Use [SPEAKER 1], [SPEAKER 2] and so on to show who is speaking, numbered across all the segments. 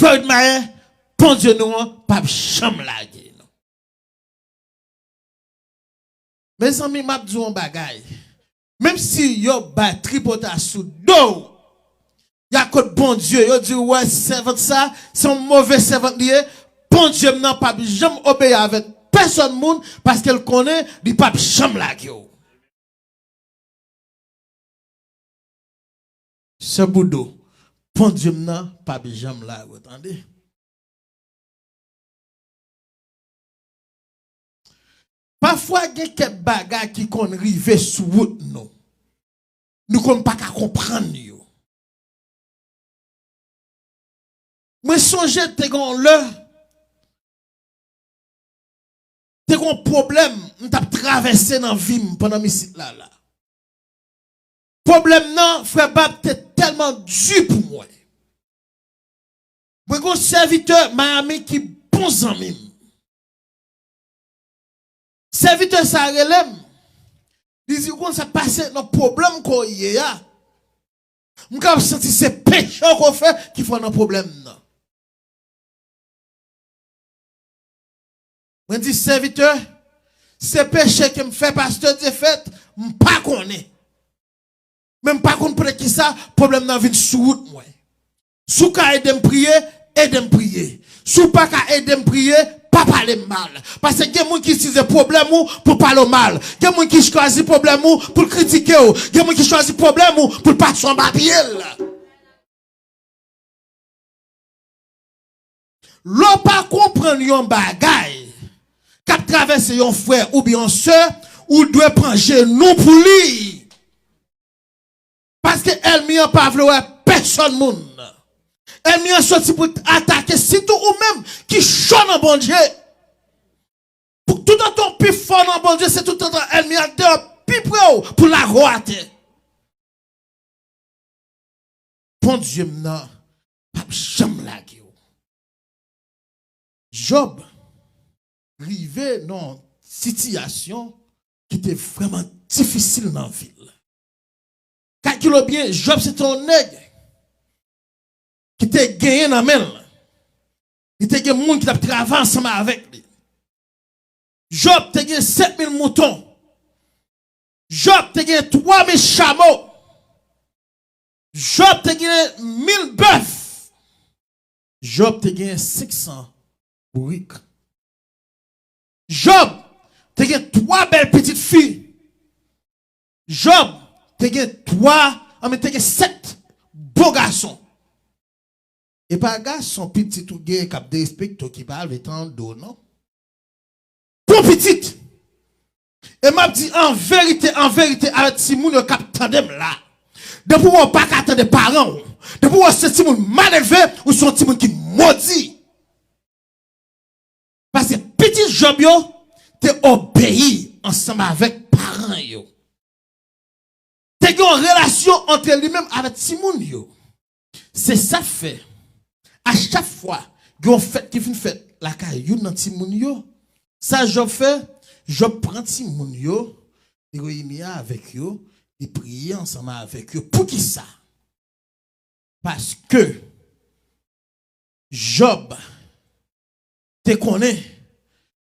[SPEAKER 1] Floyd Maye, bon Dieu nous, pas chambre la gueule. Mes amis, m'a dit un bagay. Même si yo ba tripota sous dos, y'a que bon Dieu, yo dit ouais, servant ça, c'est un mauvais servant lié. Bon Dieu n'a pas jamais obéir avec personne monde parce qu'elle connaît du pape chambre la gueule. Ce boudou, bon Dieu n'a pas jamais là, vous entendez? Parfois, il y a quelques bagages qui sont arrivés sous route, nous. Nous ne pouvons pas comprendre. Mais songez, t'es un problème, t'as traversé dans la vie pendant mes sites là. Problème non, frère Bab, t'es tellement dur pour moi. Moi, un serviteur, Miami, qui bon ami. Serviteur, ça relève. Il dit, quand ça passe, nos problèmes qu'on y a. Je me sens c'est péché qu'on fait qui font nos problèmes. Je dis, serviteur, c'est péché que me fait pasteur de fait, je ne pas connaître. Même pas comprendre qui ça, problème dans la vie sous route, moi. Sous ka aide me prier, aide me prier. Sous pas ka aide me prier, pas parler mal. Parce que il y a des gens qui utilisent problème pour parler mal. Il y a des gens qui choisissent problème pour critiquer. Il y a des gens qui choisissent problème pour pas son papier. L'on pas comprendre yon bagay. Kap traverse yon frère ou bien soeur, ou doit prendre genou pour lui. Parce que elle m'y a pas voulu personne moun. Elle m'y a sorti pour attaquer, si tout ou même qui chante en bon Dieu. Pour tout en ton plus fort en bon Dieu, c'est tout en temps, elle m'y a dit plus près pour la roate. Bon Dieu m'na, pas jamais la gueule. Job, rivé dans une situation qui était vraiment difficile dans la ville. Calculez bien, Job c'est un nègre qui était gagné dans la main. Il était un monde qui a travaillé ensemble avec lui. Job te gagné 7000 moutons. Job te gagné 3000 chameaux. Job te gagné 1000 bœufs. Job te gagné 500 bourriques. Job te gagné 3 belles petites filles. Job te gagné 7 beaux garçons. Et pas garçon petit ou gay cap de respect qui parle étant d'eau, non? Pour petit. Et m'a dit en vérité, avec Simon cap tandem là. De pouvoir pas attendre des parents. De pouvoir ce Simon mal élevé ou son Simon qui maudit. Parce que petit Job yo, te obéi ensemble avec parents yo. Te une relation entre lui-même avec Simon yo. C'est ça fait. À chaque fois, yon fait qui fin fait la caillou dans Simon yo. Ça Job fait, je prends Simon yo, il réunit avec yo, il prie ensemble avec yo. Pour qui ça? Parce que Job te connaît,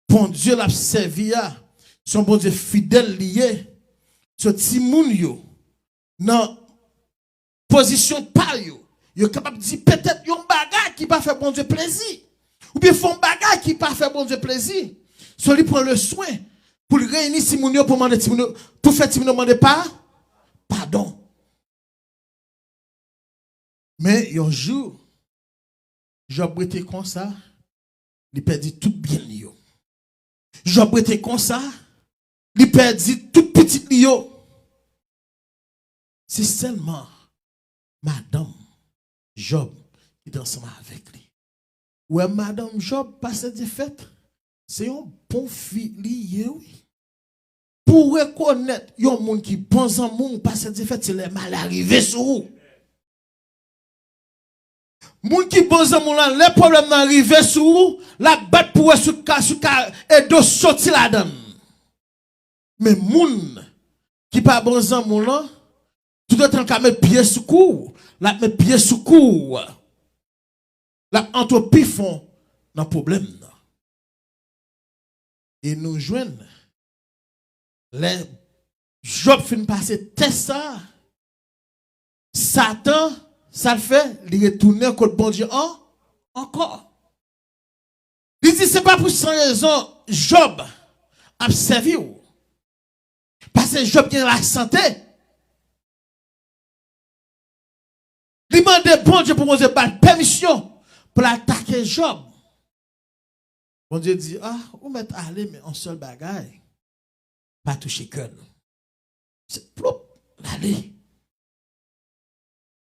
[SPEAKER 1] bon Dieu l'a servi à, son bon Dieu fidèle lié, ce Simon yo, dans position par yo. Yo capable de dire peut-être yon bagage qui pas fait bon Dieu plaisir. Ou bien font bagage qui pas fait bon Dieu plaisir. So li prend le soin pour réunir Simonio pour demander Simonio pour faire Simonio demander pardon. Mais un jour Job était comme ça, il perdit tout bien yo. Job était comme ça, il perdit tout petit yo. C'est seulement madame Job qui est ensemble avec lui. Ouais, madame Job passe des fêtes. C'est un bon fille lié, oui. Pour reconnaître, il y a un monde qui pense en monde passe des fêtes, c'est les mal arrivés sur vous. Moun qui pense en monde, les problèmes arrivés sur vous, la bête pour sur et de sortir là-dedans. Mais moun qui pas bon en monde, tout le temps qu'à mettre pied sous cou, la mettre pied sous cou. la entropie font dans problème. Et nous joignent les Job fin passer test ça. Satan, ça le fait, il retourne contre bon Dieu encore. Il dit, c'est pas pour sans raison, Job a servi. Parce que Job a la santé. Il demande bon Dieu pour nous donner permission pour attaquer Job. Bon Dieu dit, vous mettez aller, mais en seul bagaille. Pas toucher cœur. C'est plop, allez.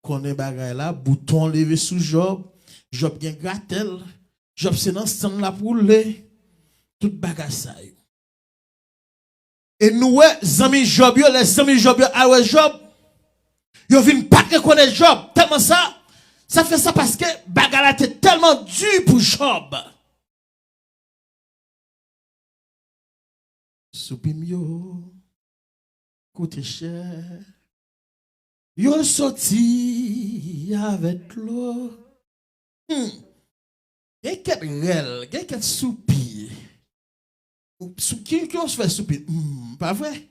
[SPEAKER 1] Qu'on est bagaille là, bouton levé sous Job. Job bien gratel. Job c'est dans ce là pour le. Tout bagaille ça. Et nous, les amis Job, Job, ils viennent pas reconnaître Job. Tellement ça fait ça parce que bagaille était tellement dur pour Job. Soupim yo, coûte cher. Yo sorti avec l'eau. Gen ket rel, gen ket soupir. Qui on se fait soupir? Pas vrai?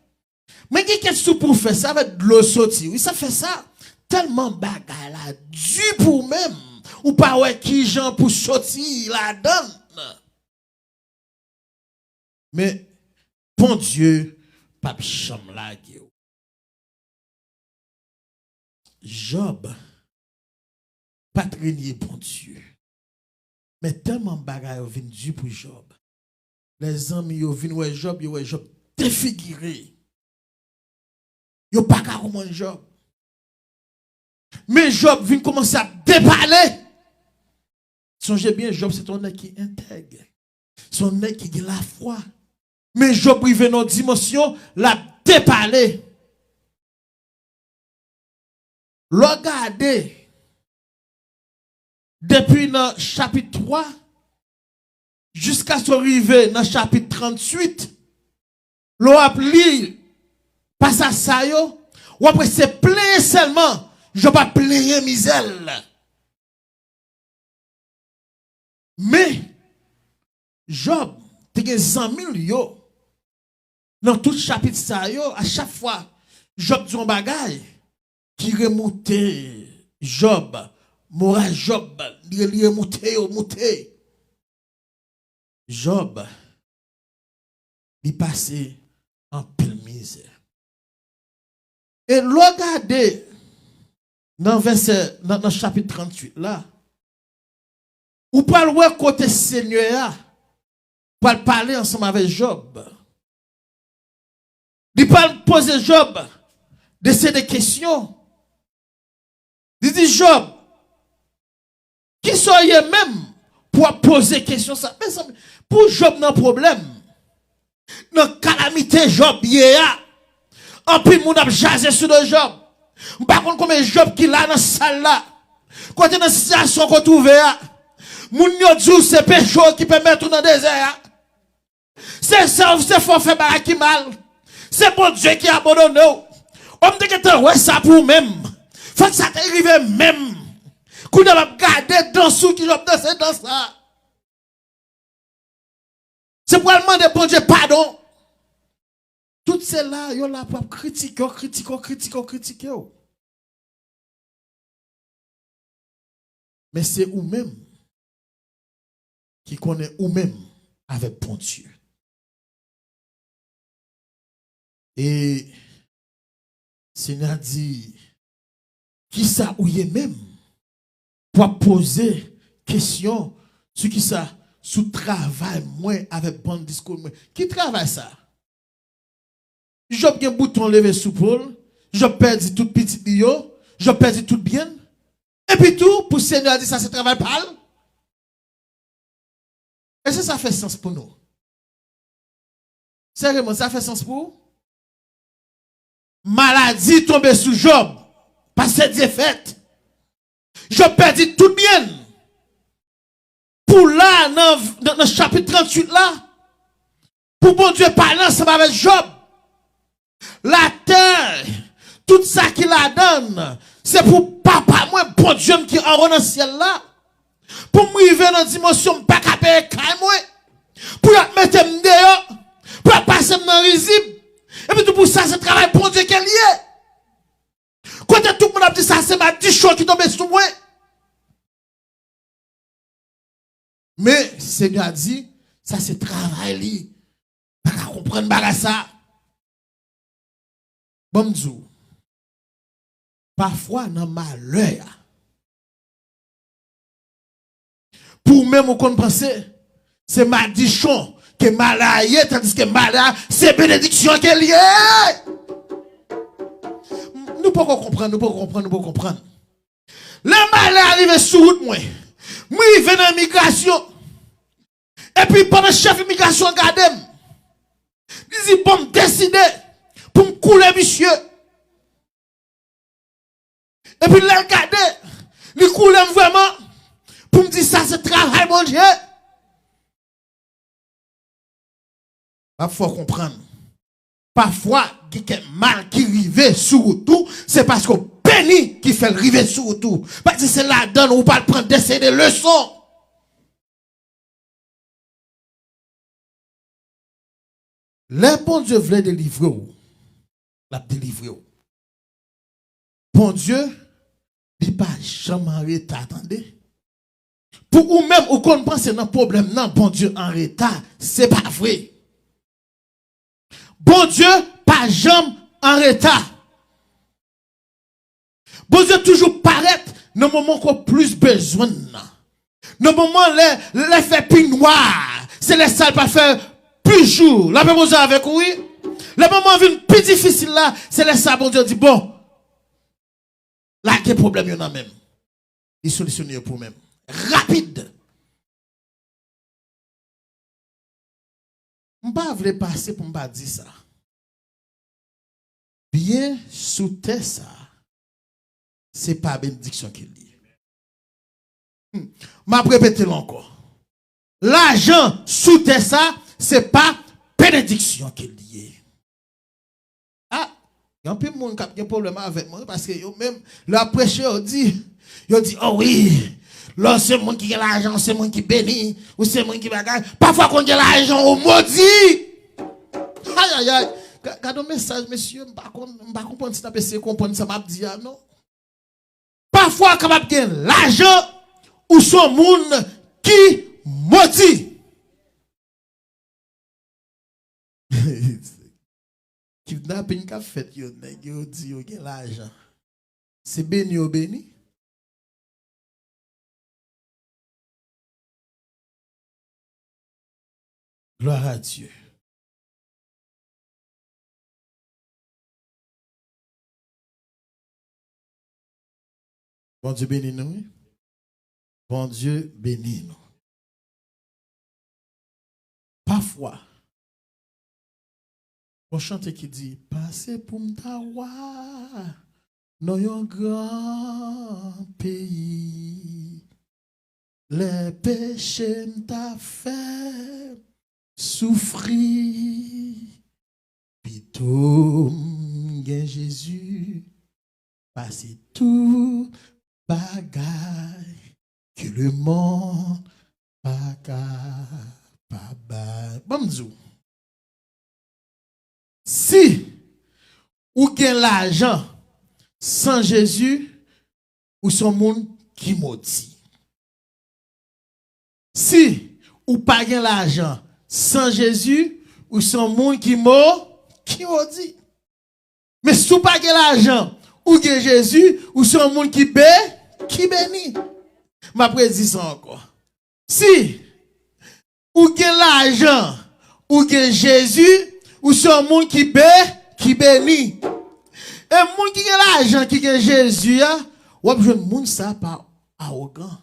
[SPEAKER 1] Mais gen ket sou pour faire ça avec de l'eau sorti. Oui, ça fait ça. Tellement bagarre là, du pour même. Ou pas ouais qui gens pour sortir la donne. Mais bon Dieu, pas cham la gueule. Job, pas traîner bon Dieu. Mais tellement bagaille vient du pour Job. Les amis yo vinn ouais Job défiguré. Yo pas ka comment Job. Mais Job vient commencer à déparler. Songez bien, Job c'est un qui intègre. Son nez qui a la foi. Mais Job privé dans dimension, la déparler. Regardez. Depuis le chapitre 3 jusqu'à ce arriver dans le chapitre 38, l'on a pris pas à ça yo, ou après c'est plein seulement, je pas plein misère. Mais Job te gen 100 000 yo. Dans tout chapitre ça yo, à chaque fois Job dit un bagay qui remontait Job. Moral Job, il est monté. Job, il passé en pile misère. Et regardez, dans le chapitre 38, là, ou pas le côté Seigneur, pour parler ensemble avec Job. Il parle poser Job de ces questions. Il dit Job, qui soyez même pour poser question ça. Pour Job dans problème. Dans calamité Job yéa. En plus moun a jasé sur le Job. Par contre comme Job qui là dans salle là. Quand dans situation qu'on trouve là. Moun yo djou c'est pécho qui peut mettre dans désert. C'est ça c'est fort fait par qui mal. C'est bon Dieu qui abandonne. On dit que ouais ça pour même. Faut que ça t'arrive même. Qu'on a gardé dans sous qui Job danser dans ça. C'est pour demander bon Dieu pardon. Tout cela, yo la pour critiquer. Mais c'est vous-même qui connaît vous-même avec bon Dieu. Et Seigneur dit, qui ça ou y est même pour poser question sur qui ça sous travail moins avec bon discours moins. Qui travaille ça? Job gen bouton levé sous Paul, Job perdu tout petit bio, Job perdu tout bien. Et puis tout pour Seigneur dit ça c'est travail pâle. Est-ce que ça fait sens pour nous? Sérieusement, ça fait sens pour vous? Maladie tombée sous Job, parce que Dieu fait. Job perdu tout bien. Pour là, dans le chapitre 38 là, pour bon Dieu parler ensemble avec Job, la terre, tout ça qu'il la donne, c'est pour papa, moi, bon Dieu qui en dans le ciel là, pour moi arrivé dans une dimension, pas capable de moi. Pour mettre me dehors, pour passer dans risible. Et puis tout pour ça, c'est travail pour Dieu qu'elle y est. Quand tout le monde a dit ça, c'est ma 10 choses qui tombent sur moi. Mais Seigneur a dit, ça c'est travail. Pas qu'à comprendre ça. Bon Dieu. Parfois, dans malheur, pour même qu'on pense, c'est maldiction que malheur, tandis que malheur, c'est bénédiction qu'elle y est. Nous pouvons comprendre. Le malheur arrive sur route, moi il vient dans l'immigration. Et puis, pendant le chef d'immigration, regardez, il dit, bon, me décider pour me couler, monsieur. Et puis, là, regardez, il coule vraiment pour me dire ça, c'est travail, mon Dieu. Il faut comprendre. Parfois, il y a mal qui arrive sur tout, c'est parce que béni qui fait arriver sur tout. Parce que c'est là-dedans où on va prendre des leçons. Le bon Dieu voulait délivrer, l'a délivré. Bon Dieu, il pas jamais arrêté, attendez. Pour ou même, ou qu'on pense dans le problème, non, bon Dieu en retard, c'est pas vrai. Bon Dieu, pas jamais en retard. Bon Dieu toujours paraît dans le moment qu'on a plus besoin. Dans le moment, les fait plus noir, c'est les salles pas faire plus jour. La même chose avec oui. Le moment vient plus difficile là, c'est les salles, bon Dieu dit, bon, là, il y a des problèmes, il y en a même. Il solutionne pour même. Rapide. Je ne vais pas passer pour ne pas dire ça. Bien sous terre ça, c'est pas bénédiction qu'il dit. Je vais répéter encore. L'argent sous terre ça, c'est pas bénédiction qu'il dit. Ah, il y a un peu de monde qui a un problème avec moi parce que même le prêcheur dit, oh oui. Là, c'est moi qui a l'argent, c'est moi qui bénit, ou c'est moi qui bagaille. Parfois, quand il y a l'argent, on maudit. Aïe, aïe, aïe. Gardez un message, monsieur, je ne vais pas comprendre si tu as essayé de comprendre ça, m'a dit, non. Parfois, quand on a l'argent, ou son monde qui maudit. Kidnapping qu'a fait, yo dit, yo gen l'argent. C'est béni ou béni? Gloire à Dieu. Bon Dieu bénis nous. Bon Dieu bénis nous. Parfois, on chante qui dit, passez pour m'tawa, dans un grand pays, les péchés m'ta fait souffrir, pito m'gen Jésus, passez tout bagaille que le monde bagaille. Bon Dieu. Si ou gain l'argent sans Jésus, ou son monde qui maudit. Si ou pas gain l'argent sans Jésus, ou son monde qui maudit. Mais si ou pas gain l'argent, ou gain Jésus, ou son monde qui bénit. Ma prédit ça encore. Si ou gain l'argent, ou gain Jésus, ou son monde qui bénit. Et monde qui a l'argent, qui a Jésus, ou a besoin de monde ça pas arrogant.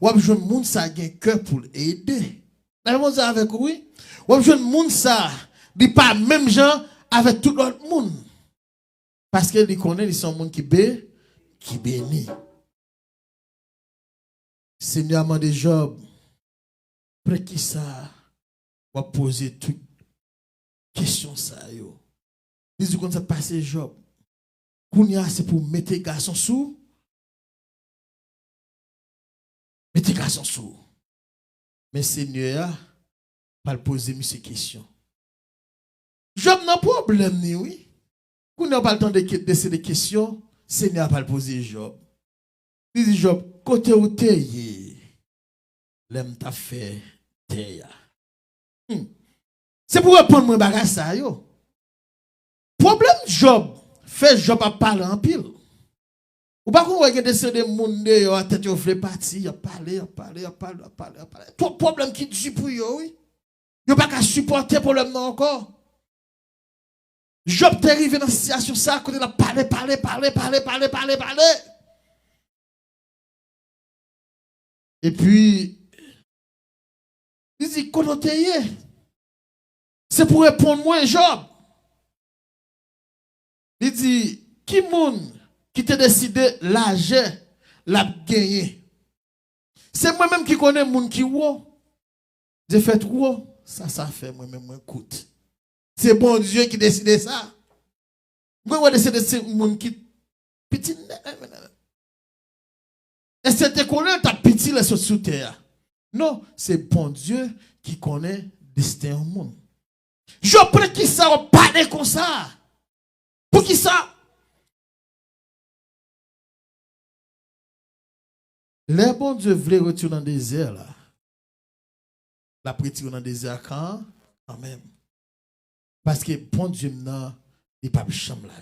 [SPEAKER 1] Ou a besoin de monde ça qui a un cœur pour aider. Vous avez avec oui? Ou a besoin de monde ça, dit pas même gens avec tout l'autre monde. Parce qu'il connaît, ils sont monde qui bénit. Seigneur m'a dit Job, après qui ça va poser toute question ça yo. Dis quand ça passe Job. Kounya c'est pour mettre garçon sous Mettez garçon sous. Mais Seigneur, pas le poser ces questions. Job n'a pas de problème, oui. Quand on n'a pas le temps de des questions, Seigneur pas le poser Job. Il dit Job, côté où t'es, l'aime t'a fait t'es. C'est pour répondre mon bagage ça yo. Problème Job, fait Job à parler en pile. Ou pas qu'on regarde des monde yo à tête yo vle parti, y a parler. Tout problème qui dit pour yo oui. Yo pas qu'à supporter problème non encore. Job t'est arrivé dans cette situation ça quand il a parlé. Et puis il dit comment t'es. C'est pour répondre moi Job. Il dit qui moun qui t'a décidé l'argent l'a gagné. C'est moi-même qui connais moun qui wo. J'ai fait wo, ça fait moi-même moi coûte. C'est bon Dieu qui décide ça. Moi décider c'est moun qui petit. Et c'est connaît ta petit la sous terre. Non, c'est bon Dieu qui connaît destin au monde. Je prends qui ça on parle comme ça. Pour qui ça? Les bon Dieu voulait retourner dans le désert là. La prétire dans le désert quand même. Parce que bon Dieu n'a il pas chambre là.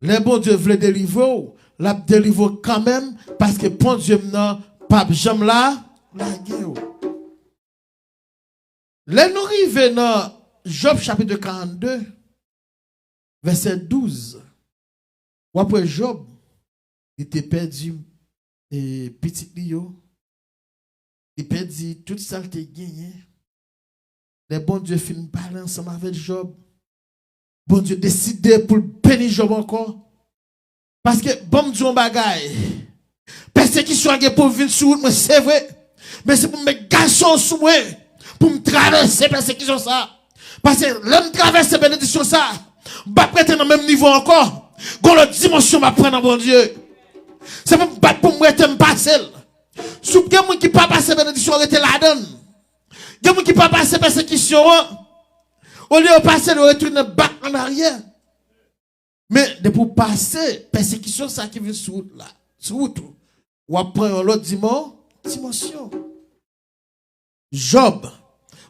[SPEAKER 1] Les bon Dieu voulait délivrer, la délivre quand même parce que bon Dieu n'a pas chambre là la guerre. Les nous arrivons dans Job chapitre 42 verset 12. Ou après Job il était perdu et petit Lio. Il perdu tout ça qu'il a gagné. Les bons Dieu finissent parler ensemble avec Job. Bon Dieu décide pour bénir Job encore. Parce que bon Dieu en bagaille. Persécution pour venir sur moi, c'est vrai. Mais c'est pour mes garçons sous moi. Pour me traverser persécution ça. Parce que l'homme traverse bénédiction ça. Pas prêter dans le même niveau encore. Quand la dimension va prendre bon Dieu. C'est pour me battre pour moi être passer. Sous quelqu'un qui pas passer bénédiction était la donne. Quelqu'un qui pas passer persécution au lieu de passer le retourner back en arrière. Mais de pour passer persécution ça qui vient sur là, sur tout. Ou après l'autre dimension. Job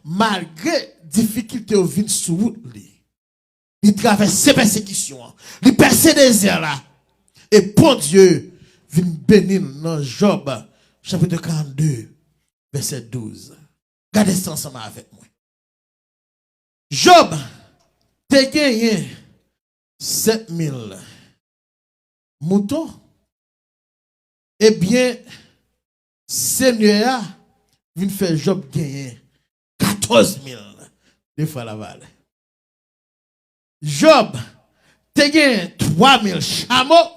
[SPEAKER 1] malgré difficulté au vin sur route il traverse ces persécutions, il perce des déserts là. Et bon Dieu vient bénir dans Job chapitre 42 verset 12. Gardez ça ensemble avec moi. Job te gagné 7000 moutons. Eh bien, Seigneur vient faire Job gagner 14 000 des fois la vallée. Job te gagné 3000 chameaux.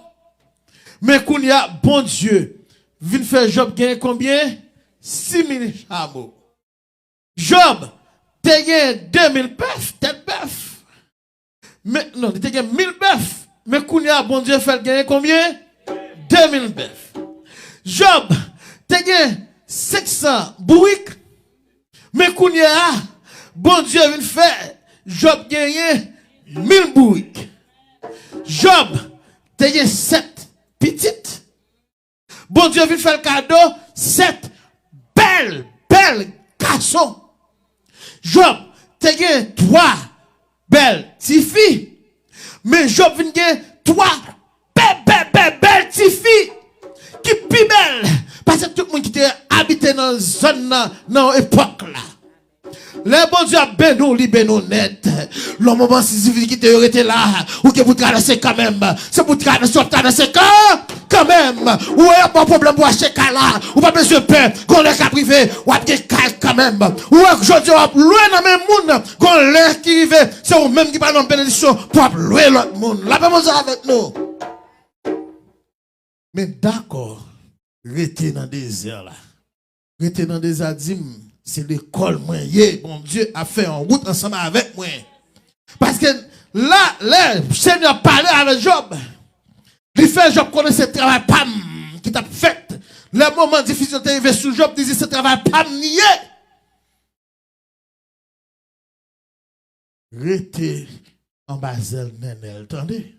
[SPEAKER 1] Mais qu'on y a bon Dieu vient faire Job gagner combien? 6000 chameaux. Job te gagné 2000 bœufs, tête bœuf. Mais non, il te gagné 1000 bœufs. Mais qu'on y a bon Dieu fait gagner combien? 2000 bœufs. Job te gagné 500 bourriques. Mais qu'on y a bon Dieu vient faire Job gagner 1000 bourriques. Job te gagné 7 petites. Bon Dieu vient faire le cadeau 7 belles garçons. Job te gagné 3 belles petites filles. Mais Job vient gagner 3 belles petites filles qui plus belles. Parce que tout le monde qui était habité dans la zone, dans l'époque là. Les bon Dieu a béni net. Le moment si qui était là, ou que vous traversez quand même. C'est pour traverser quand même. Ou il y a pas de problème pour acheter là. Ou pas besoin de peur. Qu'on est qu'à privé. Ou à des quand même. Ou aujourd'hui, on va loin dans le même monde. Qu'on est qui arrive. C'est vous même qui parle en bénédiction pour loin l'autre monde. La même chose avec nous. Mais d'accord. Restez dans le désert là. Restez dans le désert, c'est l'école moi. Bon Dieu a fait en route ensemble avec moi. Parce que là, le Seigneur parlait avec Job. Il fait Job connaît ce travail pam qui t'a fait. Les moments difficiles sont arrivés sous Job, disait ce travail pas nié. Restez en basel, nenel, attendez.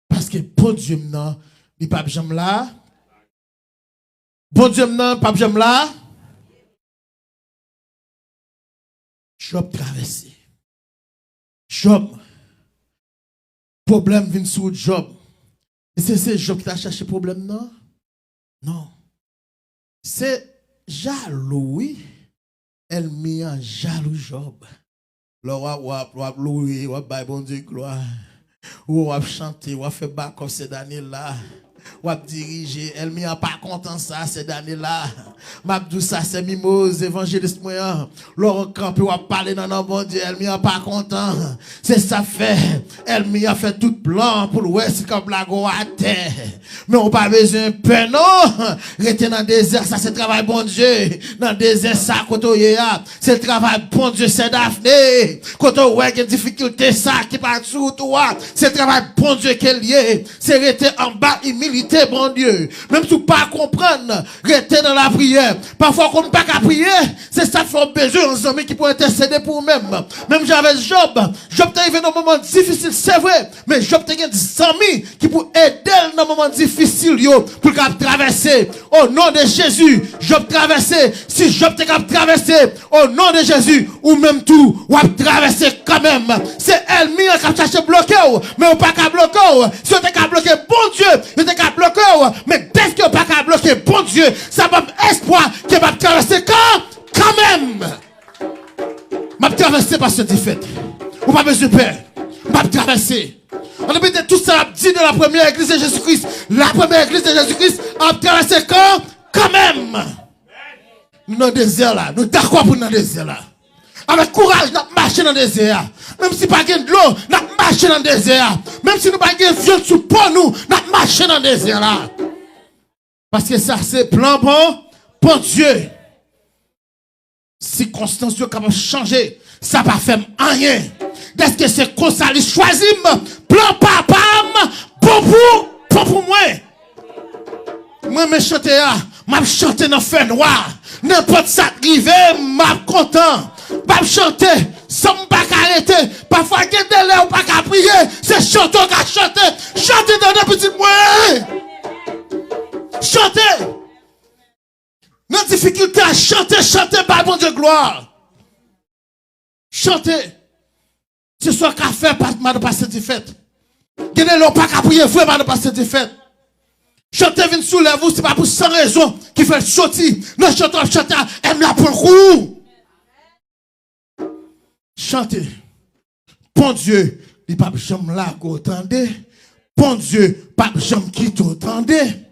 [SPEAKER 1] Parce que bon Dieu, non, il pas jamais là. Bon Dieu, non, pas jamais là. Job traversé. Job. Problème vient sur Job. Et c'est Job qui t'a cherché problème, non? Non. C'est jaloux, oui. Elle met en jaloux Job. Là, wap louer, wap bay bon Dieu gloire. Ou wap chanter, wap fait bas comme ces années-là. Wap diriger, elle m'y a pas content ça ces années-là. M'abdou ça c'est mimose évangéliste moyen. Laurent Campé wap parler dans non bon Dieu, elle m'y a pas content. C'est ça fait, elle m'y a fait tout blanc pour l'ouest comme la go à terre. Mais on pas besoin peur non. Rester dans le désert, ça c'est travail bon Dieu. Dans le désert ça côté c'est le travail bon Dieu, c'est Daphné. Quand on voit une difficulté ça qui pas sous toi, c'est le travail bon Dieu qui est lié. C'est rester en bas humilité bon Dieu. Même si vous pas comprendre, rester dans la prière. Parfois qu'on pas qu'à prier, c'est ça qu'il faut besoin aux amis qui pour intercéder pour eux-mêmes. Même j'avais Job. Job t'est arrivé dans un moment difficile, c'est vrai, mais Job t'est des amis qui pour aider dans un moment difficile pour qu'il traverser. Au nom de Jésus, Job traverser. Si Job t'est capable traverser au nom de Jésus, ou même tout, ou à traverser quand même. C'est elle qui a cherché bloquer, mais on pas qu'à bloquer. Si on t'est qu'à bloquer, bon Dieu, on t'est qu'à bloquer, mais dès qu'on pas qu'à bloquer, bon Dieu, ça m'a espoir qu'il va traverser quand même. M'a traversé par cette défaite. Ou pas besoin de peur. M'a traversé. On a peut-être tout ça dit de la première église de Jésus-Christ. La première église de Jésus-Christ a traversé quand même. Nous dans le désert là. Nous d'accord pour dans le désert là. Avec courage, nous marchons dans le désert. Même si pas de l'eau, nous marchons dans le désert. Même si nous pas de viande sous pour nous, nous marchons dans le désert là. Parce que ça c'est plan bon Dieu. Circonstances sont capables de changer. Ça va faire rien. Est-ce que c'est comme ça, les choisis, plan papa, bon pour moi. Moi, je chante, je chante dans le feu noir. N'importe ça qui arrive, je content. Je chante, sans ne pas arrêter. Parfois, il y a des lèvres pas qu'à prier. C'est chanteur qui a chanté. Chantez dans le petit moyen. Chantez. Nos difficultés à chanter par bon Dieu gloire. Chantez. Ce soit qu'à faire par de passer de fête. Gardez l'eau pas qu'à prier vraiment de passer de fête. Chantez vient sous les vous, c'est pas pour sans raison qui fait sortir. Non, chanteur, aime la pour le coup. Chantez. Bon Dieu, il pas jamais là qu'on entendait. Bon Dieu, pas jamais qui t'entendait.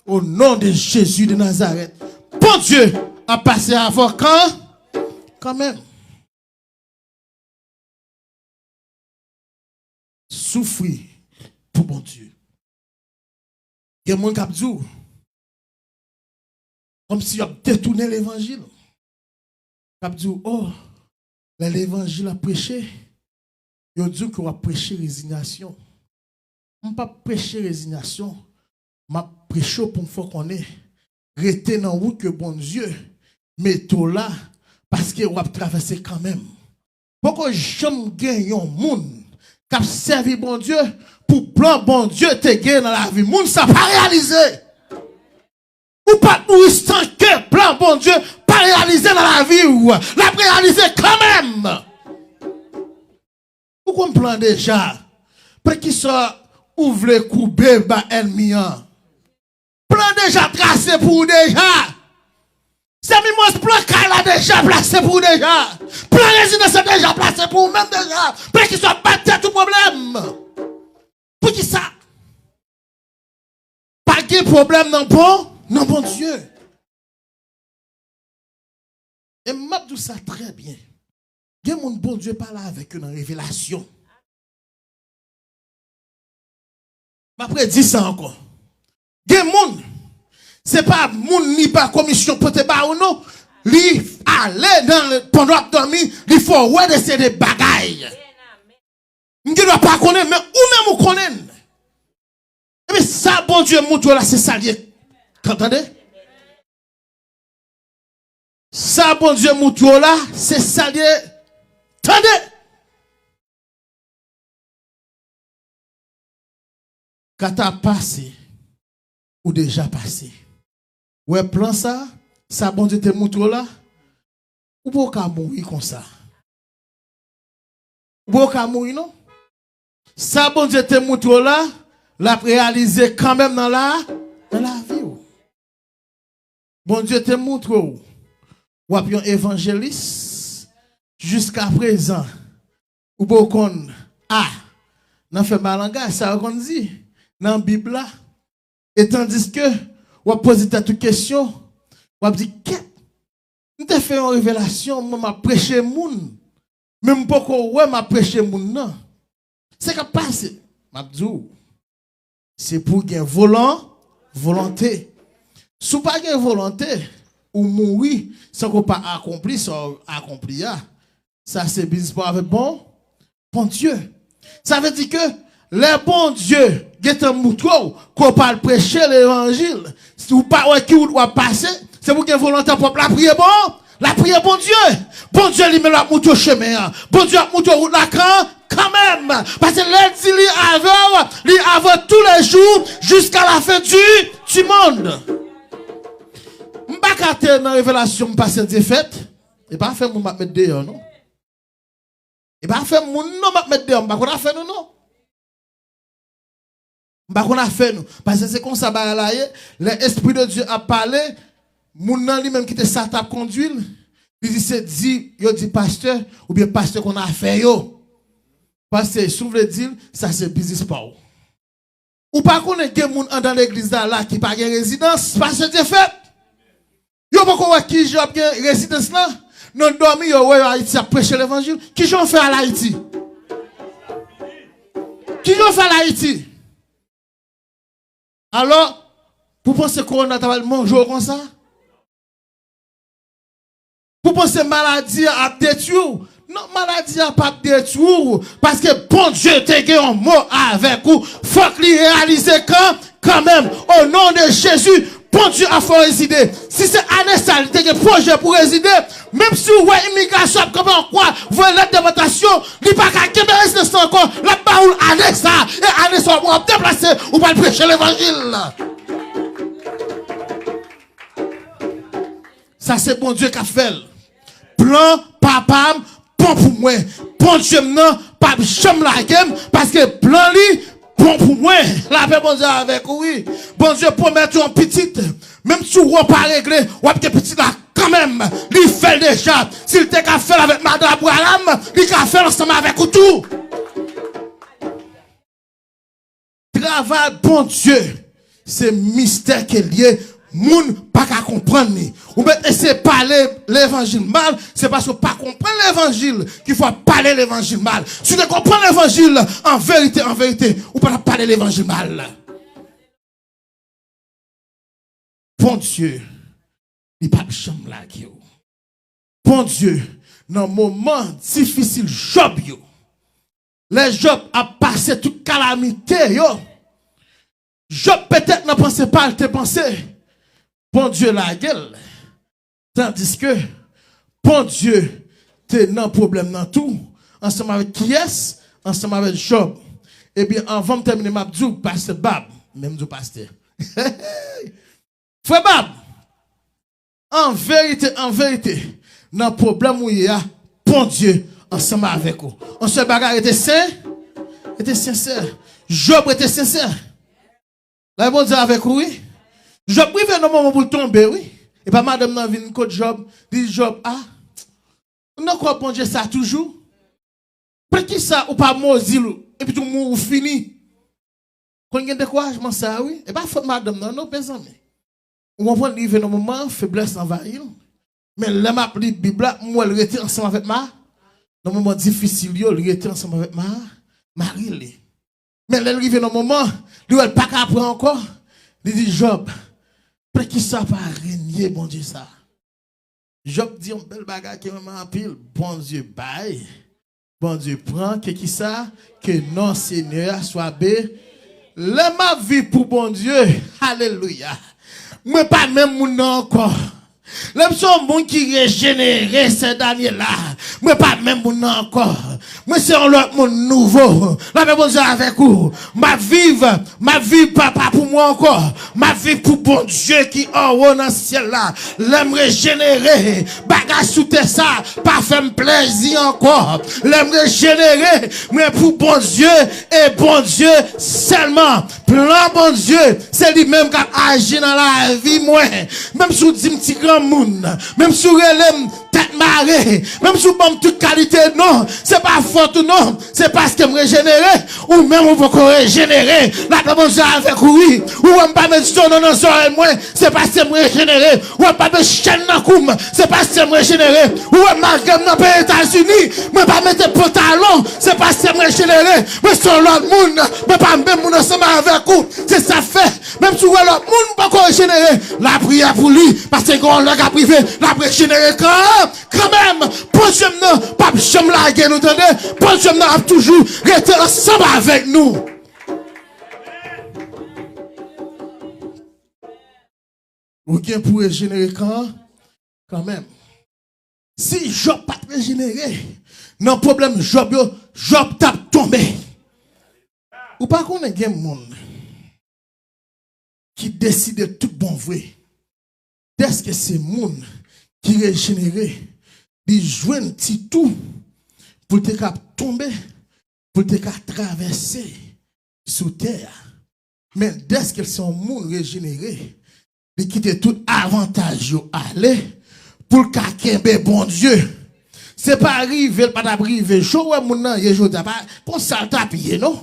[SPEAKER 1] Au nom de Jésus de Nazareth. Bon Dieu a passé avant quand même. Souffrir pour bon Dieu. Il y a mon capdou. Comme si on a détourné l'évangile. Capdou, oh, l'évangile a prêché. Il a dit qu'on va prêcher résignation. On ne pas prêcher résignation. Ma prêche pour faut qu'on est rester dans route que bon Dieu mettons là parce que on va traverser quand même. Pourquoi j'aime gagner un monde qui a servi bon Dieu pour plan bon Dieu te gagner dans la vie. Monde ça pas réalisé. Ou pas nous instant que plan bon Dieu pas réalisé dans la vie ou l'a réalisé quand même. Pourquoi on plan déjà pour qu'il soit ouvre couper ba ennemi. Plan déjà tracé pour déjà. C'est mi plan qu'il a déjà placé pour déjà. Plan résidence déjà placé pour même déjà. Pour qu'il soit battu tout problème. Pour qui ça? Pas de problème non bon Dieu. Et m'a dit ça très bien. Il y a mon bon Dieu parle avec eux dans la révélation. Après, dis ça encore. Il y a mon. C'est pas moun ni pas commission pour te ba ou non. Li aller dans le pendant dormir, il faut ouais de des bagailles. On ne doit pas connaître mais ou même on connaît. Mais ça bon Dieu montre là c'est ça lié. Entendez? Ça, bon Dieu, montre là, c'est ça lié. Tendez. Quand t'as passé, ou déjà passé. Ouais, plan ça, ça, bon Dieu, te montre là, ou pas mourir comme ça. Ou pas mourir, non? Ça, bon Dieu, te montre là, l'a réalisé quand même dans la vie. Bon Dieu, te montre ou un évangéliste jusqu'à présent. Ou pas qu'on n'a fait malanga, ça qu'on dit dans la Bible là. Et tandis que ou poser toute question, ou dit nous te fait une révélation, moi m'a prêché moun. Même pas qu'on ouais m'a prêché moun non. C'est qu'à passer. M'a dit c'est pour gain volonté. Si pas gain volonté ou mourir sans qu'on pas accompli ça c'est business pour avec bon Dieu. Ça veut dire que les bons Dieu qui mouton qu'on parle prêcher l'évangile si ou pas ouais qui doit passer c'est pour gain volonté pour la prière bon Dieu. Bon Dieu lui met la mouton chemin. Bon Dieu mouton route la quand même parce que lundi lui avant tous les jours jusqu'à la fin du monde. M'bakate dans révélation m'passe des fêtes et pas faire mon mettre dehors non. Et pas faire mon non mettre dehors m'pa qu'on a fait nous non. M'pa qu'on a fait nous parce que c'est comme ça là l'esprit de Dieu a parlé moun nan lui même qui te Satan conduire il dit c'est dit pasteur ou bien pasteur qu'on a fait yo. Parce que souvle dire ça c'est business pas ou pas connait gen moun dans l'église là qui pas gen résidence parce que c'est fait. Yo pas quoi qui job gen résidence là non dormi yo ouais Haïti a prêcher l'évangile qui j'en fait à Haïti alors pour penser qu'on a travaillé manger comme ça pour penser maladie a détruire non maladie a pas détruire parce que bon Dieu te gen un mot avec vous faut qu'il réalise quand même au nom de Jésus. Bon Dieu a fait résider. Si c'est Anessa, il y a un projet pour résider. Même si vous avez immigration, comment quoi, vous avez l'aide d'invitation, il n'y a pas qu'à résidence encore. La baoule Anessa. Et Anessa, vous va déplacer, vous va prêcher l'évangile. Ça, c'est bon Dieu qui a fait. Plan, papa, bon pour moi. Bon Dieu, non, pas jamais la game, parce que plan lui, bon pour moi, la paix bon Dieu avec oui. Bon Dieu promet un petit, même si vous n'avez pas réglé, vous avez petit là quand même, il fait déjà. S'il te qu'à faire avec Madame Abraham, il qu'à faire ensemble avec vous tout. Travail bon Dieu, c'est mystère qui est lié. Moun pas qu'à comprendre ni. Ou bien essayer de parler l'évangile mal, c'est parce que pas comprendre l'évangile qu'il faut parler l'évangile mal. Si tu comprends l'évangile en vérité, ou pas parler l'évangile mal. Bon Dieu, il pas de chambre là qui yo. Bon Dieu, dans un moment difficile Job yo. Les Job a passé toute calamité yo. Job peut-être n'a pensé pas, il te pensé. Bon Dieu la gueule. Tandis que, bon Dieu, t'es dans problème dans tout. Ensemble avec qui est? Ensemble avec Job. Eh bien, avant de terminer ma bdou, pasteur Bab. Même du pasteur. Frère Bab. En vérité, dans le problème où il y a, bon Dieu, ensemble avec vous. On se bagarre était sincère. Job était sincère. Là, bon Dieu avec vous, oui. Job privé dans moment pour tomber, oui. Et pas madame nan vin côté Job, dit Job, non quoi bon Dieu ça toujours. Pour qui ça ou pas mozil et puis tout moun fini. Quand il y a découragement ça oui, et pas faute madame non mes amis. On comprend arriver dans moment faiblesse envahir. Mais là m'a li Bible, moi elle était ensemble avec ma dans moment difficile yo, elle était ensemble avec Marie. Mais là arrivé dans moment, lui elle pas qu'à prendre encore. Il dit Job pour qui ça va régner, bon Dieu, ça? Job dit un bel bagage qui est vraiment en pile. Bon Dieu, bye. Bon Dieu, prend que qui ça? Que non, Seigneur, soit bé. Le ma vie pour bon Dieu. Alléluia. Moi, pas même mon nom encore. L'homme son monde qui régénéré ces derniers-là. Moi pas même monde encore. Moi c'est un autre monde nouveau. La même chose avec vous. Ma vie pas pour moi encore. Ma vie pour bon Dieu qui en haut dans le ciel là. L'homme régénéré. Bagage sous tes ça. Pas faire plaisir encore. L'homme régénéré. Mais pour bon Dieu et bon Dieu seulement. Plan bon Dieu. C'est lui-même qui agit dans la vie moi. Même si vous dites petit grand monde, même si vous relève tête marée, même si vous avez toute qualité, non, c'est pas faute, non, c'est parce que me régénérer, ou même vous pouvez régénérer, la demande avec oui, ou on pas mettre son nom dans son moi, c'est parce que me régénérer, ou on pas mettre chaîne dans coum, c'est parce que me régénérer, ou on marque dans les États-Unis, mais pas mettre pantalon, c'est parce que me régénérer, mais sur l'autre monde, mais pas même mon ensemble avec vous, c'est ça fait, même si l'autre monde pas régénérer, la prière pour lui, parce que quand on l'a privé, la régénérer quand même, bon Dieu non, pas jamais la guerre nous donner, bon Dieu non, a toujours rester ensemble avec nous. Ou bien pour régénérer quand même. Si Job pas régénéré, non problème Job tape tombé. Ou pas qu'on ait un monde qui décide tout bon vrai. Est-ce que c'est monde qui régénéré, il joue un petit tout pour te tomber, pour te traverser sous terre. Mais dès qu'ils sont monde régénéré, il quitte tout avantage à aller pour qu'un bon Dieu. C'est pas arrivé, pas d'arriver. Je vois mon nan, je dis pas, pour ça taper, non?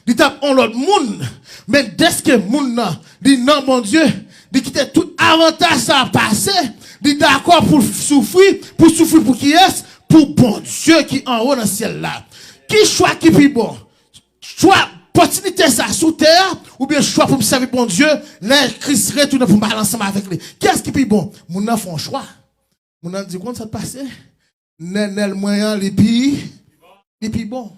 [SPEAKER 1] Il tape on l'autre monde. Mais dès que mon nan, dit non, mon Dieu, il quitte tout avantage ça passer. Il d'accord pour souffrir pour qui est? Pour bon Dieu qui en haut dans le ciel là. Qui choix qui plus bon? Choix opportunité ça sous terre ou bien choix pour me servir bon Dieu, là Christ retourne pour me ensemble avec lui. Qu'est-ce qui plus bon? Mon enfant font choix. Mon enfant dit comment ça passe? Nel moyen les plus bon.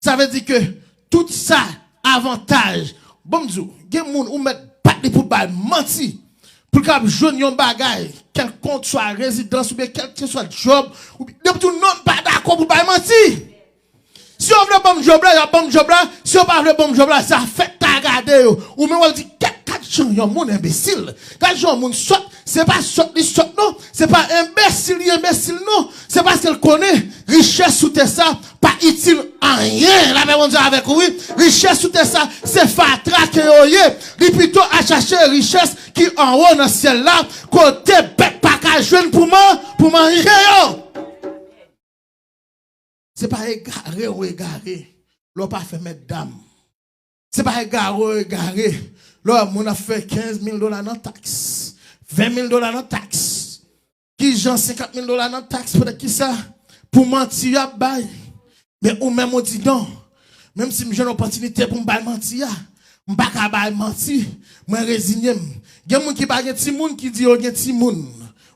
[SPEAKER 1] Ça veut dire que tout ça avantage. Bon Dieu, gen moun ou mettre pas pour bail menti. Pour que jeune yon bagay, quel compte soit résidence ou bien quel que soit job, ou bien tout non pas d'accord pour bail menti. Si on veut bon job là, il y a bon job là. Si on pas veut bon job là, ça fait ta garder ou même on dit quatre gens yon moun imbécile. Quatre gens moun saute, c'est pas saute non, c'est pas imbécile non, c'est parce qu'elle connaît richesse sous tes ça, pas utile en rien. La même on dit avec oui, richesse sous tes ça, c'est fatra que yoye. Li plutôt à chercher richesse qui en haut dans le ciel là, côté bête pas qu'à joindre pour moi yo. C'est pas égaré ou égaré. L'on pas fait mettre dame. C'est pas égaré ou égaré. L'on a fait $15,000 dans taxe. $20,000 dans taxe. Qui j'en $50,000 dans taxe pour qui ça? Pour mentir à bail. Mais ou même on dit non. Même si j'ai une opportunité pour me mentir, je ne peux pas mentir. Je suis résigné. Il y a des gens qui parlent de petit monde qui disent qu'il y a petit monde.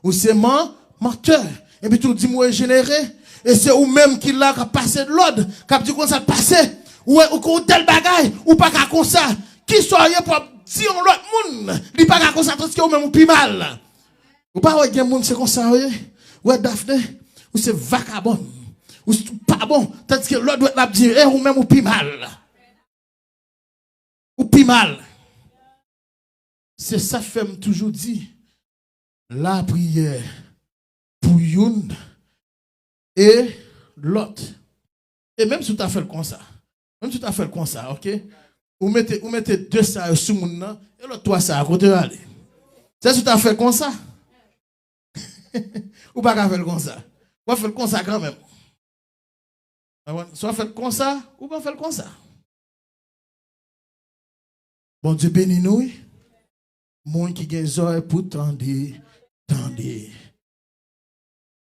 [SPEAKER 1] Ou c'est menteur. Et puis tout dit moi généré. Et c'est ou même qui l'a passé de l'ordre. Qui a dit qu'on ça passé. Ou tel bagaille. Ou pas comme ça. Qui soyez pour dire l'autre monde. Il pas comme ça. Parce que ou même ou plus mal. Ou pas ouais, gen moun c'est comme ça. Ouais, Daphné. Ou c'est vagabond. Ou c'est pas bon. Tandis que l'autre doit dire ou même ou plus mal. Ou plus mal. C'est ça fait toujours dit. La prière pour une et l'autre. Et même si tu as fait comme ça. Même si tu as fait comme ça, ok? Ou mettez deux ça sous mon nom et l'autre trois ça à côté d'aller. C'est si tu as fait comme ça. Ou pas qu'à faire comme ça. Ou faire comme ça quand même. Soit fait comme ça ou pas faire comme ça. Bon Dieu bénis nous. Moun qui gen oreilles pour tendre.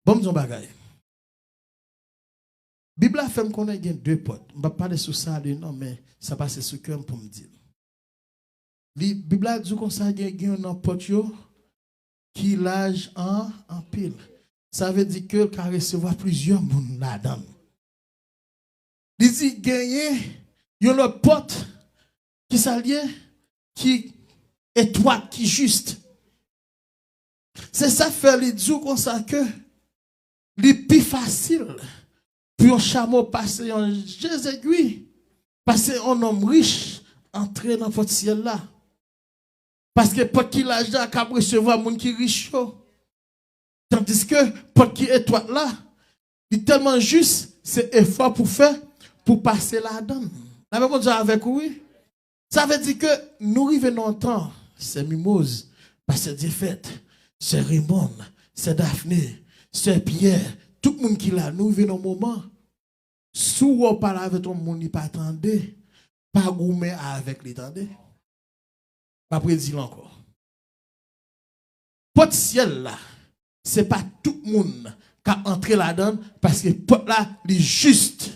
[SPEAKER 1] Bon m'don bagay. Bible a fait me connaître deux potes. Je ne vais pas parler sur ça non mais ça passe sur cœur pour me dire. Bible a dit comme ça gen un pote yo qui l'âge en pile. Ça veut dire que il recevoir plusieurs moun là-dedans. Il dit gagner yon autre pote qui s'allie qui étroite qui juste. C'est ça fait les dire comme ça que les plus facile pour un chameau passer en Jésus passer un homme riche entrer dans votre ciel là. Parce que pour qui l'argent a recevoir monde qui riche. Tandis que pour qui étoile là, il est tellement juste, c'est effort pour faire pour passer là-dedans. La même chose avec oui. Ça veut dire que nous revenons en temps, c'est Mimose, c'est Défaite, c'est Raymond, c'est Daphné, c'est Pierre, tout le monde qui est là, nous revenons au moment. Si on parle avec tout le monde, il pas attendez, pas gourmet avec les tendez. Pas prédire encore. Pot ciel là, c'est pas tout le monde qui a entré là-dedans parce que pot là, il est juste.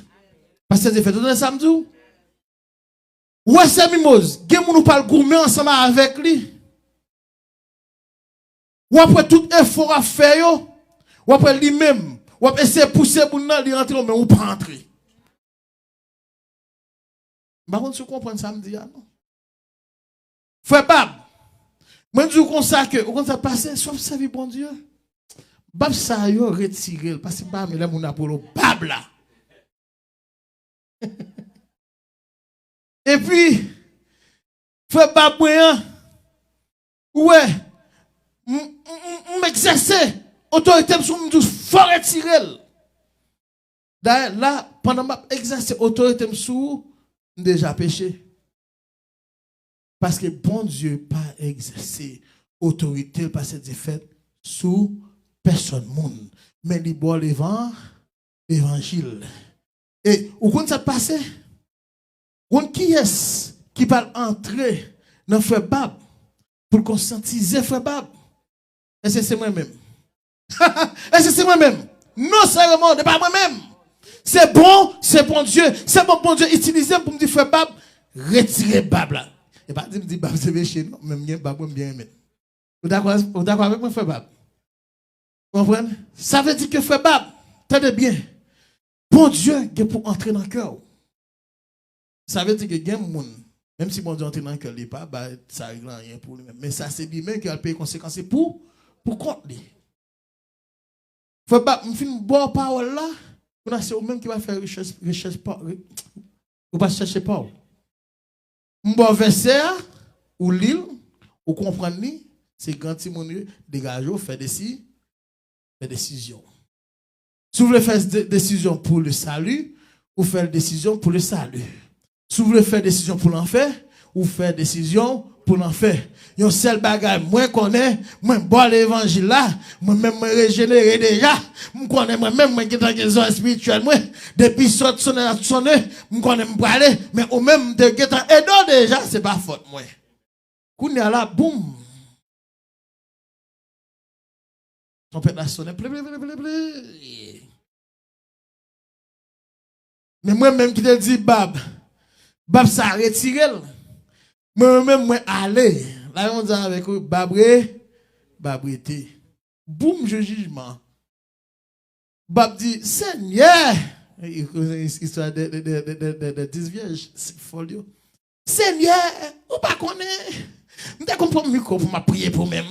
[SPEAKER 1] Parce que c'est fait tout le samedi. Ouais, c'est Mimose. Gen moun nous parle gourmet ensemble avec lui. Ou après tout effort à faire, ou après lui-même, ou après essayer de pousser pour nous rentrer, mais ou pas rentrer. Par contre, tu comprends samedi, non? Frère Bab, moi je dis comme ça que, quand ça passe, soit servir bon Dieu. Bab ça yo retiré, parce que Bab, là, mon Apollo, Bab là. Et puis, frère Bab, ouais, m'exercer autorité sur me fort retirer. D'ailleurs, là, pendant que j'exerce autorité sur déjà péché. Parce que bon Dieu pas exercer autorité parce que c'est fait sous personne monde. Mais il boit l'évangile. Et où quand ça passe? Qui est-ce qui va entrer dans Frère Bab pour conscientiser Frère Bab? Est-ce que c'est moi-même? Est-ce que c'est moi-même? Non, sérieusement, ce n'est pas moi-même. C'est bon Dieu. C'est bon Dieu utiliser pour me dire Frère Bab, retirez Bab là. Et pas dire Bab c'est péché, non, même bien Bab bien aimé. Vous d'accord avec moi Frère Bab? Vous comprenez? Ça veut dire que Frère Bab, tenez bien. Bon Dieu est pour entrer dans le cœur. Ça veut dire que gen moun, même si bon Dieu entre dans le cœur, il pas, bah, ça règle rien pour lui-même. Mais ça, c'est lui-même qui a payé conséquences pour contre lui. Faut pas, me fin bonne parole là, c'est au même qui va faire richesse, ou pas chercher pas. M'bon verset, ou l'île, ou comprendre ni, c'est quand Timon dégage, fait décision. Si vous voulez faire des décisions pour le salut, ou faire des décisions pour le salut. Si vous voulez faire des décisions pour l'enfer, ou faire des décisions pour l'enfer. Yon seul bagage, moi connais, moi bois l'évangile là, moi même moi régénéré déjà, moi connais moi même moi qui dans guérison spirituelle moi, depuis sonne, moi connais me parler, mais au même de qui dans aidant déjà, c'est pas faute moi. Kounya là boum. Trompette la sonne, mais moi même qui te dit Bab ça retiré. Moi-même, moi, allez. Là, on dit avec vous, babrité. Boum, je jugement. Bab dit, Seigneur, histoire de 10 vierges, c'est folie. Seigneur, ou pas connaître. M'te qu'on prend micro pour m'a prier pour même.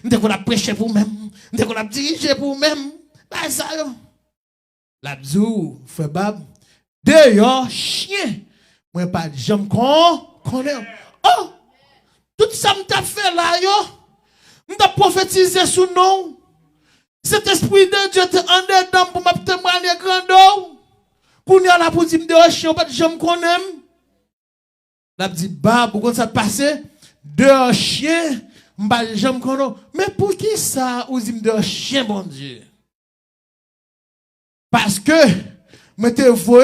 [SPEAKER 1] M'te qu'on a prêché pour même. M'te qu'on a dirigé pour même. Là, ça, yo. L'abzou, frère Bab, d'ailleurs, chien. Moi, pas de jambes connaît. Oh, tout ça m'a fait là, yo. M'a prophétisé sous nous. Cet esprit de Dieu te en dedans pour m'a témoigner grandeur. Qu'on y a là pour dire de chien, pas de jambes connaît. L'a dit, bah, pourquoi ça passe? De chien, m'a de jambes connaît. Mais pour qui ça, ou dit de chien, bon Dieu? Parce que, mettez vous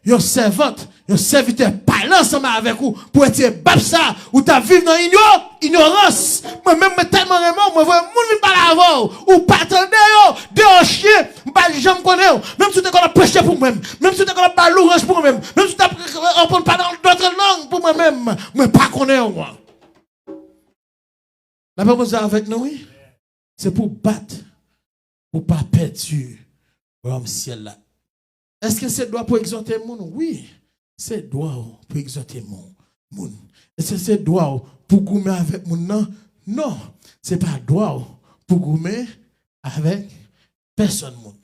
[SPEAKER 1] une servante, un serviteur parle ensemble avec vous pour être babsa ou ta vivre dans ignorance. Moi même tellement vraiment moi vois moun parler avant ou pas attendre yo de chien pas jamais connaît même si tu qu'on a prêché pour moi même si tu qu'on a pas l'orange pour moi même si tu on pas dans d'autres langues pour moi même moi pas connaît moi. La parole avec nous oui, c'est pour battre pour pas perdre l'homme ciel là. Est-ce que c'est droit pour exhorter le monde? Oui. C'est droit pour exhorter le monde. Est-ce que c'est droit pour goumer avec le monde? Non. Ce n'est pas droit pour goumer avec personne monde.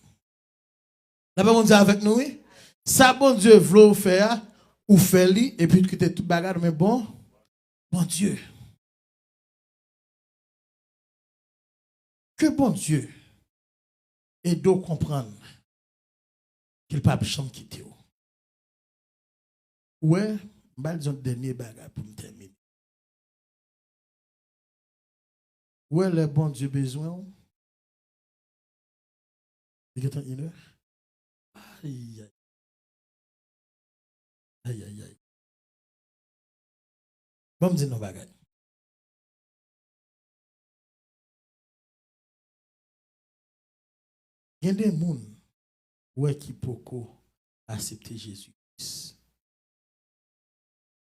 [SPEAKER 1] La bon Dieu avec nous, oui. Ça bon Dieu veut faire ou faire li et puis quitter tout bagarre mais bon Dieu. Que bon Dieu aide à comprendre qu'il pas chambre quitter. Ouais, mal disons dernier bagarre pour me terminer. Où est le bon Dieu besoin? Il est une heure. Aïe, aïe. Aïe, aïe, aïe. Bon, me dire nos bagages. Il y a des gens qui peuvent accepter Jésus-Christ.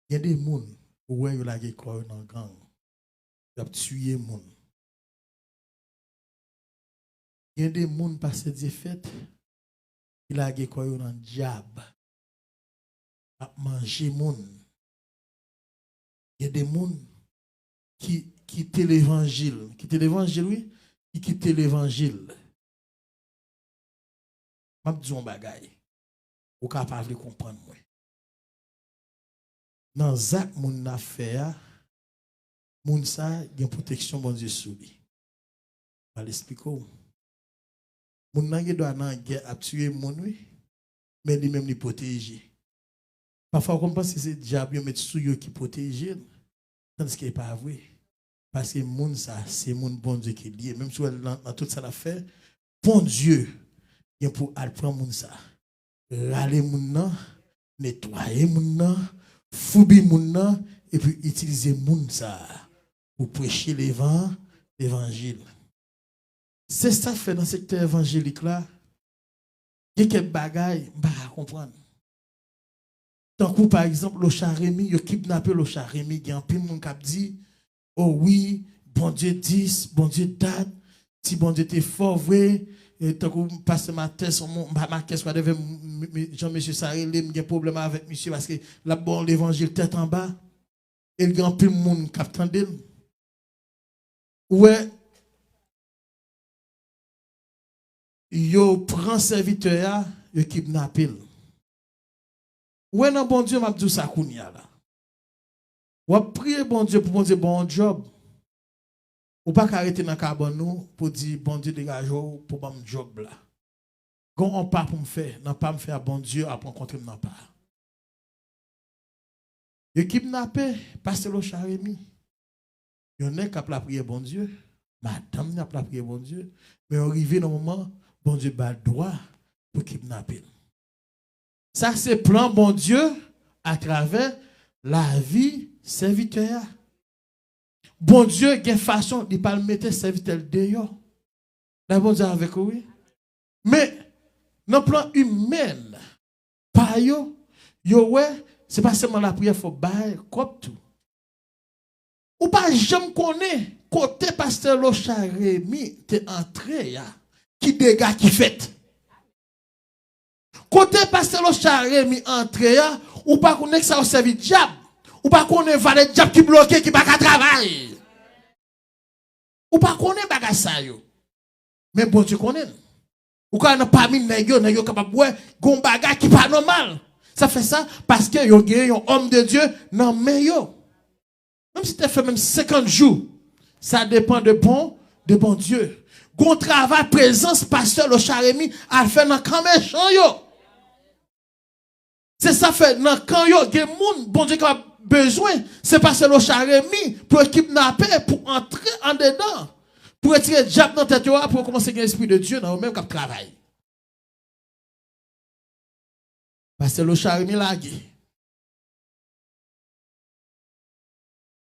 [SPEAKER 1] Il y a des gens qui ont quoi dans le gang. Ils ont tué les gens. Il y a des gens qui passent des fêtes. Ils ont quoi dans le diable. À manger les gens. Il y a des gens qui quittent l'évangile. Quittent l'évangile, oui. Qui quittent l'évangile. Je vais dire un bagay. Ou capable de comprendre moi. Dans Zach moun affaire, moun sa il y a une protection bon Dieu sur lui. Je vais l'expliquer. Moun nan doit nan guerre à tuer moun oui, mais lui même li protéger. Parfois on pense que c'est diable mettre sous yo qui protéger, tandis que pas vrai. Parce que moun ça c'est moun bon Dieu qui est lié, même si dans tout ça l'affaire, bon Dieu il pour prendre moun ça. Râler moun nan, nettoyer moun nan, foubi moun nan et puis utiliser moun ça pour prêcher l'évangile. C'est ça fait dans ce secteur évangélique là. Il y a quelques bagailles, je ne comprends pas. Tant que par exemple, le Charémi, il a kidnappé le Charémi, il y a un peu de monde qui dit, oh oui, bon Dieu dit, bon Dieu date, si bon Dieu était fort, vrai, et tant que passe ma tête, ma caisse, Jean-Monsieur Saré, il y a un problème avec monsieur parce que là, bon, l'évangile tête en bas, et il y a un peu de monde qui attend. Ouais, yo prend serviteur, yo kidnappé. Ouais, non, bon Dieu, m'a dit ça kounya là. Ou prier bon Dieu pour bon Dieu bon job. Ou pas arrêter dans carbone nous pour dire bon Dieu dégage pour bon job là. Quand on part pour me faire, non pas me faire bon Dieu après rencontrer non pas. Yo kidnappé pasteur le Charémi. Yo n'est qu'à prier bon Dieu. Madame n'a pas prié bon Dieu, mais arrivé dans le moment bon Dieu bat droit pour kidnapper. Ça, c'est plan bon Dieu à travers la vie serviteur. Bon Dieu, il y a une façon de ne pas mettre serviteur dehors. La bon Dieu avec oui. Mais, dans le plan humain, pas yo, ouais, c'est pas seulement la prière, il faut bailler comme tout. Ou pas jamais connaître côté pasteur le Charémi t'es entré qui dégâts qui fait. Côté pasteur le Charémi entré ou pas connaître ça au service diable. Ou pas connaître valet diable qui bloqué qui pas travailler. Ou pas connaître bagage ça yo. Mais bon tu connais. Ou quand on pas mis nèg yo capable ouais gon bagage qui pas normal. Ça fait ça parce que yo gagne un homme de Dieu non mais yo. Même si tu fait même 50 jours, ça dépend de bon Dieu. Gon travail, présence, pasteur, le Charémi, a fait dans camp méchant yo. C'est ça fait dans camp yo, gen moun, bon Dieu qui a besoin, c'est pasteur le Charémi pour kidnapper, pour entrer en dedans, pour retirer le diable dans tête yo, pour commencer à l'esprit de Dieu dans le même cap travail. Pasteur le Charémi lagué.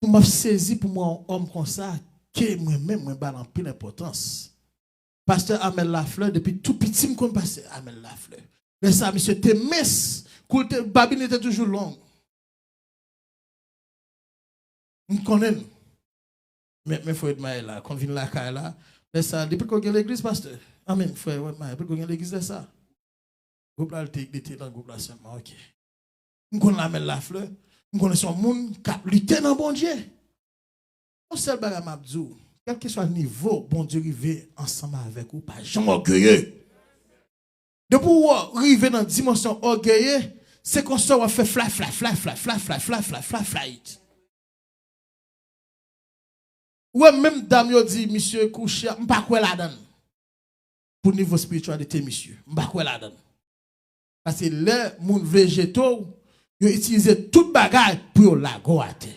[SPEAKER 1] Pour m'a saisi pour moi un homme comme ça que moi-même moi en pile importance. Pasteur Amel Lafleur depuis tout petit me connaît pasteur Amel Lafleur. Mais ça monsieur était mince, côté babine était toujours long. On connaît. Mais faut être là quand vient la caille là. Mais ça depuis qu'on gagne l'église pasteur. Amen, faut être depuis qu'on gagne l'église c'est ça. Groupe là était dans groupe là seulement OK. On connaît Amel Lafleur. Nous connaissons un monde qui a lutté dans bon Dieu. On seul bagage m'abdou. quel que soit le niveau, bon Dieu arrive ensemble avec vous, pas jamais orgueilleux. De pouvoir arriver dans une dimension orgueilleuse, c'est qu'on se fait fly. Ouais, même dame yo dit, monsieur couché, m'pas quoi la donne. Pour niveau spiritualité, monsieur, m'pas quoi la donne. Parce que les moun végétaux, ils utilisent toute bagaille pour la goate.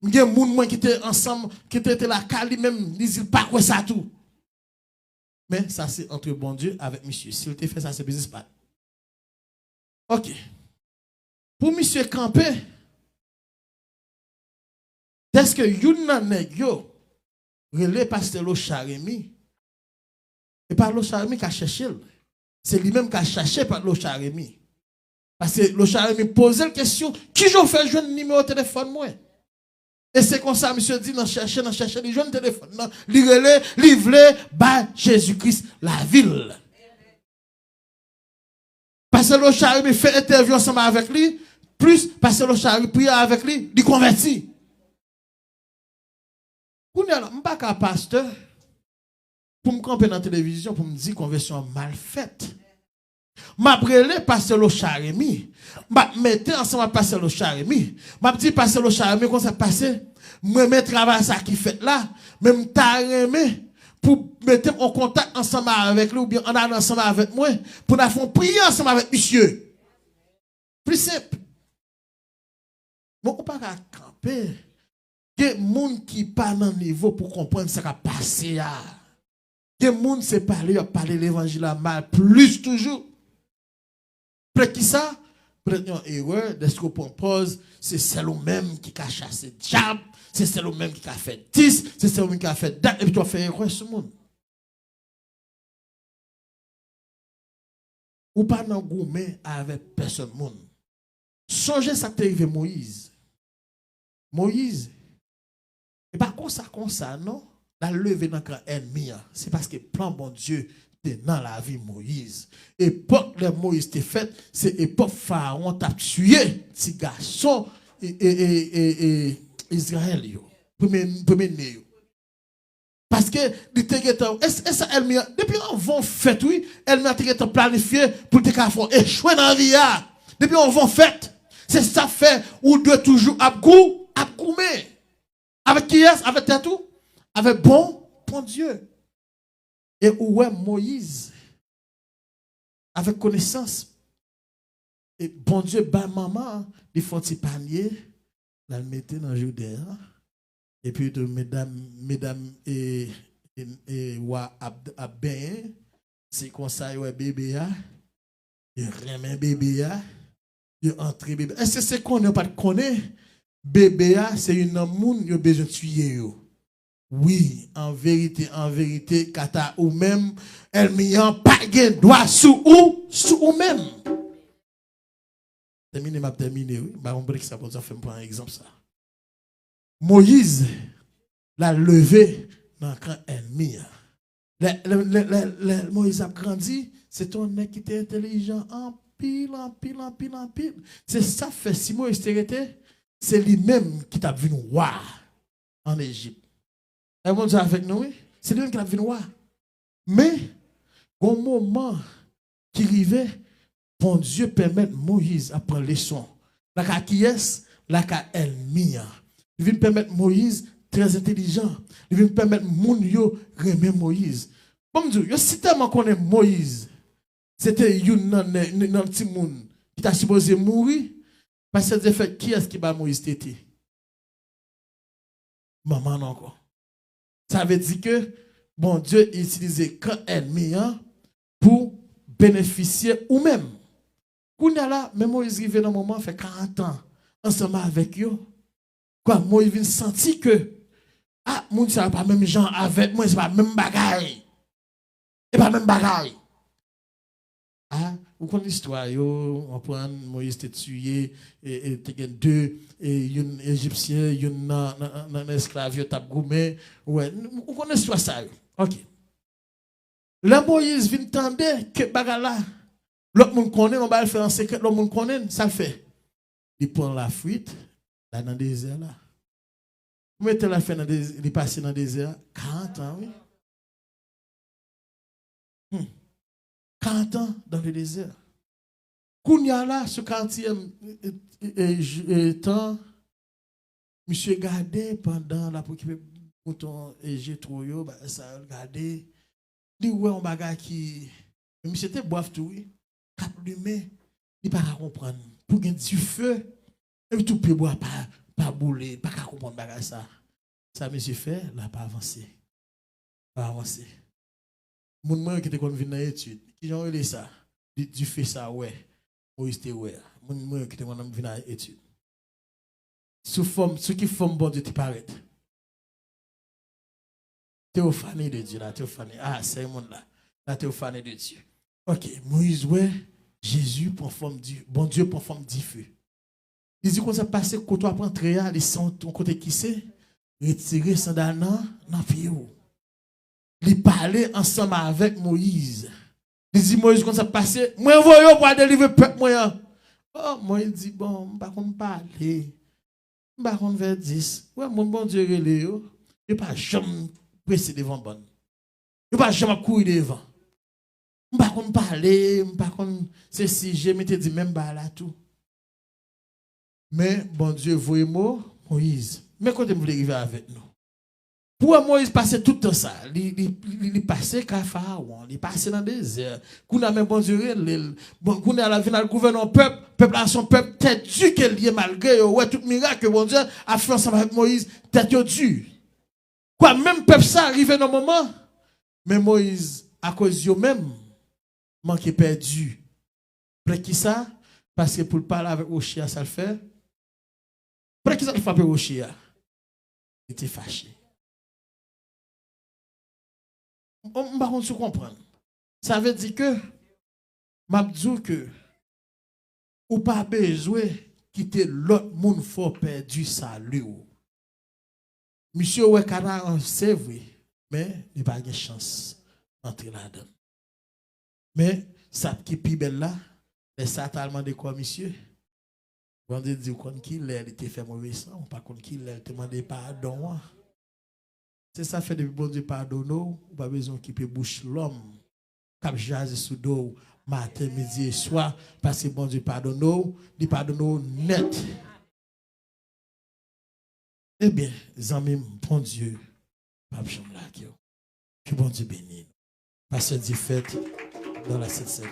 [SPEAKER 1] M'gen moun moun qui était ensemble, qui était la cali même, ils disent pas quoi ça tout. Mais ça c'est entre bon Dieu avec monsieur. S'il te fait ça, c'est business pas. Ok. Pour monsieur camper, est-ce que yon nan nèg yo relé pasteur Lo Charemi et pas Lo Charemi qui a cherché, c'est lui-même qui a cherché par Lo Charemi. Parce que Lo Charemi pose la question, qui j'en fait jouer numéro de téléphone moi? Et c'est comme ça monsieur dit dans chercher les jeunes téléphone, li relé, livré par Jésus-Christ la ville. Parce que Lo Charemi fait interview ensemble avec lui, plus parce que Lo Charemi prie avec lui, il convertit. Je ne suis pas un pasteur pour me camper dans la télévision pour me dire conversion mal faite. Je vais pasteur Lo Charemi. Je mettre ensemble avec pasteur Lo Charemi. Je dis pasteur Lo Charemi comment ça passe. Je mets travail ça qui fait là. Même t'arrêter pour mettre en contact ensemble avec lui ou bien en allant ensemble avec moi pour nous faire prier ensemble avec monsieur. Plus simple. Je ne peux pas camper. Il y a des gens qui parlent dans le niveau pour comprendre ce qui a passé. Il y a des gens qui parlent l'évangile mal, plus toujours. Peut-être qui ça? Peut-être une erreur, de ce qu'on propose, c'est celle-même qui a chassé le diable, c'est celle-même qui a fait 10, c'est celle-même qui a fait date, et puis tu as fait erreur sur le monde. Ou pas dans le gourmet avec personne. Songez ça qui est arrivé Moïse. Moïse. Et pas comme ça, non? La levée dans le ennemi, c'est parce que plan bon Dieu était dans la vie Moïse. Époque de Moïse était faite, c'est époque Pharaon t'a tué, petit garçon et Israël, premier né. Parce que, ça, depuis on va fait, oui, elle m'a planifié pour te faire échouer dans la vie. Depuis on va fait, c'est ça fait, ou doit toujours abgoumer. Avec qui est-ce? Avec tout? Avec bon Dieu. Et où est Moïse? Avec connaissance. Et bon Dieu, bah maman, il faut un panier, la mettre dans le Judée. Et puis de mesdames et ben, c'est comme ça, ouais bébé, il remet bébé, il entre bébé. Est-ce que c'est qu'on n'a pas de connaître? Bébé, c'est une amour, il a besoin de tuer. Oui, en vérité, kata ou même, elle m'y pas de droit sous ou même. Terminé, oui. On va ça pour faire un exemple ça. Moïse l'a levé dans le camp ennemi. Moïse a grandi, c'est ton nez qui était intelligent en pile. C'est ça fait si Moïse était. C'est lui-même qui t'a vu nous roi en Égypte. Et vous êtes avec nous, oui? C'est lui-même qui t'a vu nous roi. Mais, au moment qui arrivait, bon Dieu permet Moïse à prendre les sons. La qui est, la ennemi. Il vient permettre Moïse très intelligent. Il vient permettre moun yo remet Moïse. Bon Dieu, si tellement qu'on est Moïse, c'était un petit moun qui t'a supposé mourir. Parce que fait qui est-ce qui va Moïse tété? Maman encore. Ça veut dire que bon Dieu utilisait quand ennemi pour bénéficier ou même. Quand là, même Moïse arrive dans un moment, fait 40 ans, ensemble avec eux. Quoi, Moïse vient sentir que mon ça pas même gens avec moi, c'est pas même bagaille. Et pas même bagaille. Vous connaissez l'histoire, on prend Moïse était tué, et deux, et un Égyptien, un esclave, il t'a goumé. Ouais, vous connaissez l'histoire ça. Ok. Là, Moïse vient tendre que bagala, l'autre monde connaît, on va le faire en secret, l'autre monde connaît, ça le fait. Il prend la fuite, là dans le désert là. Mettez la fin dans les passer dans le désert. 40 ans, oui. 40 ans dans le désert. Kounya là, ce 40e temps, monsieur gardé pendant la pour ton Jétro, ça regardé. Dit ouais, on bagarre qui. Monsieur était boif tout, oui. Cap lumé, il pas comprendre. Pour gagner du feu, et tout peut boire pas bouler, pas comprendre bagarre ça. Ça, monsieur fait, là, pas avancé. Pas avancé. Mon moi qui était comme venu dans l'étude, qui j'en relé ça, du fait ça, ouais. Moïse était ouais. Mon moi qui était venu dans l'étude. Sous forme, ce qui forme bon Dieu te paraît. Théophanie de Dieu, là, théophanie. Ah, c'est le monde là. La théophanie de Dieu. Ok, Moïse, ouais, Jésus prend forme Dieu, bon Dieu prend forme du feu. Il dit qu'on s'est passé quand on apprend très à les sons ton côté qui c'est, retirer sandal dans pied. Il parlait ensemble avec Moïse. Il dit Moïse qu'on s'est passé, moi voyons pour délivrer peuple moi. Oh, Moïse dit bon, pas qu'on parler. Pas qu'on vers 10. Ouais, mon bon Dieu relé yo. Il pas jamais pressé devant bon. Il pas jamais courir devant. Pas qu'on parler, pas qu'on c'est si je m'étais dit même pas là tout. Mais bon Dieu voyez Moïse. Mais quand vous voulez arriver avec nous. Pour Moïse passer tout le temps ça, il passait qu'à Pharaon, il passait dans le désert. Qu'on a même bon Dieu, qu'on a la vie dans le gouvernement peuple à son peuple, tête dure qu'elle y est malgré, ouais, tout miracle que bon Dieu a fait ensemble avec Moïse, tête dure. Quoi, même peuple ça arrive dans un moment, mais Moïse, à cause de même, manqué perdu. Pour qui ça? Parce que pour parler avec Oshia, ça le fait. Pour qui ça le frappe Oshia? Il était fâché. On ne va pas comprendre. Ça veut dire que, m'a dit que, ou pas besoin quitter l'autre monde fort perdu salut. Monsieur Ouekana, c'est vrai, mais il n'a pas de chance d'entrer là-dedans. Mais ça qui est plus belle là, les satalement de quoi, monsieur? Quand on dit qu'on qui il était fait mauvais sang, pas qu'on qui il demandé pardon. C'est ça fait depuis bon Dieu pardonne, ou pas besoin qu'il peut bouche l'homme, cap jase sous dos, matin, midi et soir, parce que bon Dieu pardonne, il pardonne net. Eh bien, amis, bon Dieu, pas besoin là, que bon Dieu bénisse. Parce que Dieu fait dans la 7-7.